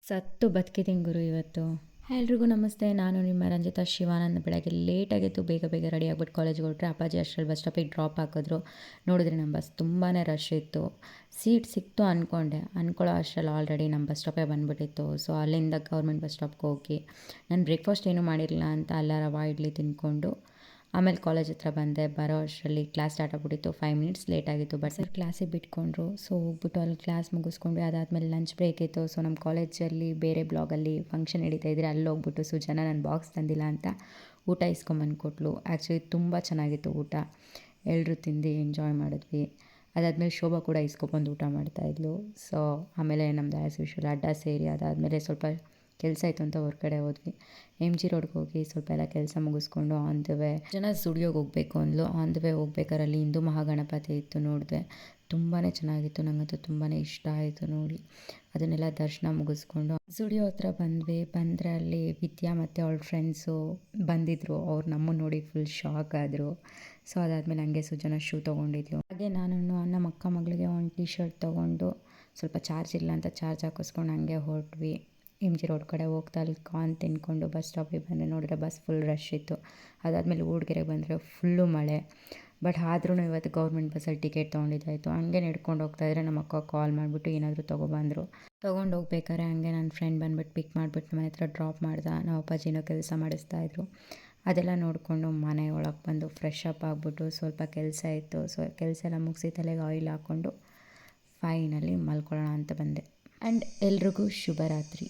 ಸತ್ತು ಬದುಕಿದ್ದೀನಿ ಗುರು ಇವತ್ತು. ಎಲ್ರಿಗೂ ನಮಸ್ತೆ. ನಾನು ನಿಮ್ಮ ರಂಜಿತಾ ಶಿವಾನಂದ್. ಬೆಳಗ್ಗೆ ಲೇಟಾಗಿತ್ತು, ಬೇಗ ಬೇಗ ರೆಡಿ ಆಗ್ಬಿಟ್ಟು ಕಾಲೇಜ್ಗೆ ಹೊರಟ್ರೆ. ಅಪ್ಪಾಜಿ ಅಷ್ಟರಲ್ಲಿ ಬಸ್ ಸ್ಟಾಪಿಗೆ ಡ್ರಾಪ್ ಹಾಕಿದ್ರು. ನೋಡಿದ್ರೆ ನಮ್ಮ ಬಸ್ ತುಂಬಾ ರಶ್ ಇತ್ತು. ಸೀಟ್ ಸಿಕ್ತು ಅಂದ್ಕೊಳ್ಳೋ ಅಷ್ಟರಲ್ಲಿ ಆಲ್ರೆಡಿ ನಮ್ಮ ಬಸ್ ಸ್ಟಾಪೇ ಬಂದುಬಿಟ್ಟಿತ್ತು. ಸೊ ಅಲ್ಲಿಂದ ಗೌರ್ಮೆಂಟ್ ಬಸ್ ಸ್ಟಾಪ್ಗೆ ಹೋಗಿ ನಾನು ಬ್ರೇಕ್ಫಾಸ್ಟ್ ಏನೂ ಮಾಡಿರಲಿಲ್ಲ ಅಂತ ಅಲ್ಲ ರವಾ ಇಡ್ಲಿ ತಿಂದ್ಕೊಂಡು ಆಮೇಲೆ ಕಾಲೇಜ್ ಹತ್ರ ಬಂದೆ. ಬರೋ ಅಷ್ಟರಲ್ಲಿ ಕ್ಲಾಸ್ ಸ್ಟಾರ್ಟ್ ಆಗಿಬಿಟ್ಟಿತ್ತು. 5 ಮಿನಿಟ್ಸ್ ಲೇಟ್ ಆಗಿತ್ತು. ಬಟ್ ಸರ್ ಕ್ಲಾಸಿಗೆ ಬಿಟ್ಕೊಂಡ್ರು. ಸೊ ಹೋಗ್ಬಿಟ್ಟು ಅಲ್ಲಿ ಕ್ಲಾಸ್ ಮುಗಿಸ್ಕೊಂಡು ಅದಾದಮೇಲೆ ಲಂಚ್ ಬ್ರೇಕ್ ಇತ್ತು. ಸೊ ನಮ್ಮ ಕಾಲೇಜಲ್ಲಿ ಬೇರೆ ಬ್ಲಾಗಲ್ಲಿ ಫಂಕ್ಷನ್ ನಡೀತಾ ಇದ್ದರೆ ಅಲ್ಲಿ ಹೋಗ್ಬಿಟ್ಟು ಸುಜನ ನನ್ನ ಬಾಕ್ಸ್ ತಂದಿಲ್ಲ ಅಂತ ಊಟ ಇಸ್ಕೊಂಬಂದು ಕೊಟ್ಟಳು. ಆ್ಯಕ್ಚುಲಿ ತುಂಬ ಚೆನ್ನಾಗಿತ್ತು ಊಟ. ಎಲ್ಲರೂ ತಿಂದು ಎಂಜಾಯ್ ಮಾಡಿದ್ವಿ. ಅದಾದಮೇಲೆ ಶೋಭಾ ಕೂಡ ಇಸ್ಕೊಬಂದು ಊಟ ಮಾಡ್ತಾಯಿದ್ಲು. ಸೊ ಆಮೇಲೆ ನಮ್ಮದು ಆ್ಯಸ್ ಯೂಶ್ವಲ್ ಅಡ್ಡ ಸೇರಿ ಅದಾದಮೇಲೆ ಸ್ವಲ್ಪ ಕೆಲಸ ಇತ್ತು ಅಂತ ಹೊರಗಡೆ ಹೋದ್ವಿ. MG ರೋಡ್ಗೆ ಹೋಗಿ ಸ್ವಲ್ಪ ಎಲ್ಲ ಕೆಲಸ ಮುಗಿಸ್ಕೊಂಡು ಆನ್ ದ ವೇ ಜನ ಸ್ಟುಡಿಯೋಗೆ ಹೋಗಬೇಕು ಅಂದ್ಲು. ಆನ್ ದ ವೇ ಹೋಗ್ಬೇಕಾರಲ್ಲಿ ಹಿಂದೂ ಮಹಾಗಣಪತಿ ಇತ್ತು, ನೋಡಿದೆ. ತುಂಬಾ ಚೆನ್ನಾಗಿತ್ತು. ನನಗಂತೂ ತುಂಬಾ ಇಷ್ಟ ಆಯಿತು ನೋಡಿ. ಅದನ್ನೆಲ್ಲ ದರ್ಶನ ಮುಗಿಸ್ಕೊಂಡು ಸ್ಟುಡಿಯೋ ಹತ್ರ ಬಂದರೆ ಅಲ್ಲಿ ವಿದ್ಯಾ ಮತ್ತು ಅವಳ ಫ್ರೆಂಡ್ಸು ಬಂದಿದ್ದರು. ಅವ್ರು ನಮ್ಮನ್ನು ನೋಡಿ ಫುಲ್ ಶಾಕ್ ಆದರು. ಸೊ ಅದಾದಮೇಲೆ ಹಂಗೆ ಸುಜನ ಶೂ ತೊಗೊಂಡಿದ್ಲು. ಹಾಗೆ ನಾನು ನಮ್ಮ ಅಕ್ಕ ಮಗಳಿಗೆ ಒಂದು ಟೀ ಶರ್ಟ್ ತೊಗೊಂಡು ಸ್ವಲ್ಪ ಚಾರ್ಜ್ ಇಲ್ಲ ಅಂತ ಚಾರ್ಜ್ ಹಾಕಿಸ್ಕೊಂಡು ಹಂಗೆ ಹೊರಟ್ವಿ. MG ರೋಡ್ ಕಡೆ ಹೋಗ್ತಾ ಅಲ್ಲಿ ಕಾರ್ನ್ ತಿಂದ್ಕೊಂಡು ಬಸ್ ಸ್ಟಾಪಿಗೆ ಬಂದರೆ ನೋಡಿದ್ರೆ ಬಸ್ ಫುಲ್ ರಶ್ ಇತ್ತು. ಅದಾದಮೇಲೆ ಊರ್ಗೆರೆಗೆ ಬಂದರೆ ಫುಲ್ಲು ಮಳೆ. ಬಟ್ ಆದ್ರೂ ಇವತ್ತು ಗೌರ್ಮೆಂಟ್ ಬಸ್ಸಲ್ಲಿ ಟಿಕೆಟ್ ತೊಗೊಂಡಿದ್ದಾಯಿತು. ಹಂಗೆ ನಡ್ಕೊಂಡು ಹೋಗ್ತಾಯಿದ್ರೆ ನಮ್ಮ ಅಕ್ಕ ಕಾಲ್ ಮಾಡಿಬಿಟ್ಟು ಏನಾದರೂ ತೊಗೊಬಂದರು. ತೊಗೊಂಡು ಹೋಗ್ಬೇಕಾದ್ರೆ ಹಂಗೆ ನನ್ನ ಫ್ರೆಂಡ್ ಬಂದುಬಿಟ್ಟು ಪಿಕ್ ಮಾಡಿಬಿಟ್ಟು ಮನೆ ಹತ್ರ ಡ್ರಾಪ್ ಮಾಡ್ದೆ. ನಮ್ಮ ಅಪ್ಪಾಜಿನೋ ಕೆಲಸ ಮಾಡಿಸ್ತಾಯಿದ್ರು. ಅದೆಲ್ಲ ನೋಡಿಕೊಂಡು ಮನೆ ಒಳಗೆ ಬಂದು ಫ್ರೆಶ್ ಅಪ್ ಆಗಿಬಿಟ್ಟು ಸ್ವಲ್ಪ ಕೆಲಸ ಇತ್ತು. ಸೊ ಕೆಲಸ ಎಲ್ಲ ಮುಗಿಸಿ ತಲೆಗೆ ಆಯಿಲ್ ಹಾಕ್ಕೊಂಡು ಫೈನಲಿ ಮಲ್ಕೊಳ್ಳೋಣ ಅಂತ ಬಂದೆ. ಆ್ಯಂಡ್ ಎಲ್ರಿಗೂ ಶುಭರಾತ್ರಿ.